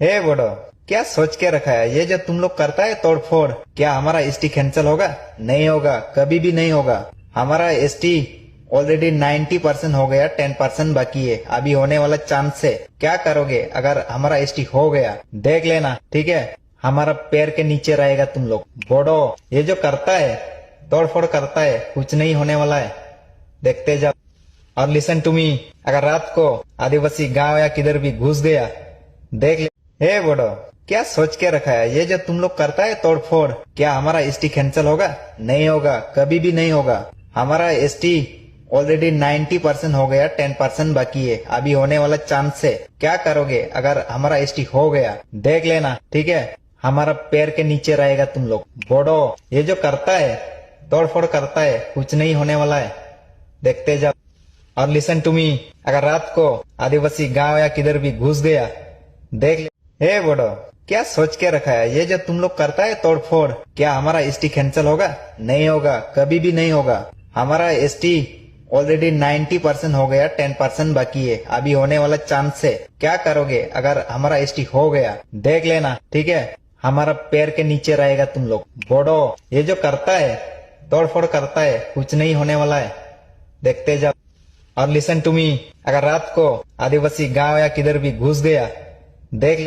हे बोडो, क्या सोच के रखा है? ये जो तुम लोग करता है तोड़फोड़, क्या हमारा एसटी कैंसिल होगा? नहीं होगा, कभी भी नहीं होगा। हमारा एसटी ऑलरेडी 90% हो गया, 10% बाकी है। अभी होने वाला चांस है। क्या करोगे अगर हमारा एसटी हो गया? देख लेना, ठीक है? हमारा पैर के नीचे रहेगा तुम लोग। बोडो, ये जो करता है तोड़फोड़ करता है, कुछ नहीं होने वाला है। देखते जाओ। और लिसन टू मी, अगर रात को आदिवासी गांव या किधर भी घुस गया, देख ले। हे बोडो, क्या सोच के रखा है? ये जो तुम लोग करता है तोड़फोड़, क्या हमारा एसटी कैंसिल होगा? नहीं होगा, कभी भी नहीं होगा। हमारा एसटी ऑलरेडी 90% हो गया, 10% बाकी है। अभी होने वाला चांस है। क्या करोगे अगर हमारा एसटी हो गया? देख लेना, ठीक है? हमारा पैर के नीचे रहेगा तुम लोग। बोडो, ये जो करता है तोड़फोड़ करता है, कुछ नहीं होने वाला है। देखते जाओ। और लिसन टू मी, अगर रात को आदिवासी गांव या किधर भी घुस गया, देख ले। हे बोडो, क्या सोच के रखा है? ये जो तुम लोग करता है तोड़फोड़, क्या हमारा एसटी कैंसिल होगा? नहीं होगा, कभी भी नहीं होगा। हमारा एसटी ऑलरेडी 90% हो गया, 10% बाकी है। अभी होने वाला चांस है। क्या करोगे अगर हमारा एसटी हो गया? देख लेना, ठीक है? हमारा पैर के नीचे रहेगा तुम लोग। बोडो, ये जो करता है तोड़फोड़ करता है, कुछ नहीं होने वाला है। देखते जाओ। और लिसन टू मी, अगर रात को आदिवासी गांव या किधर भी घुस गया, देख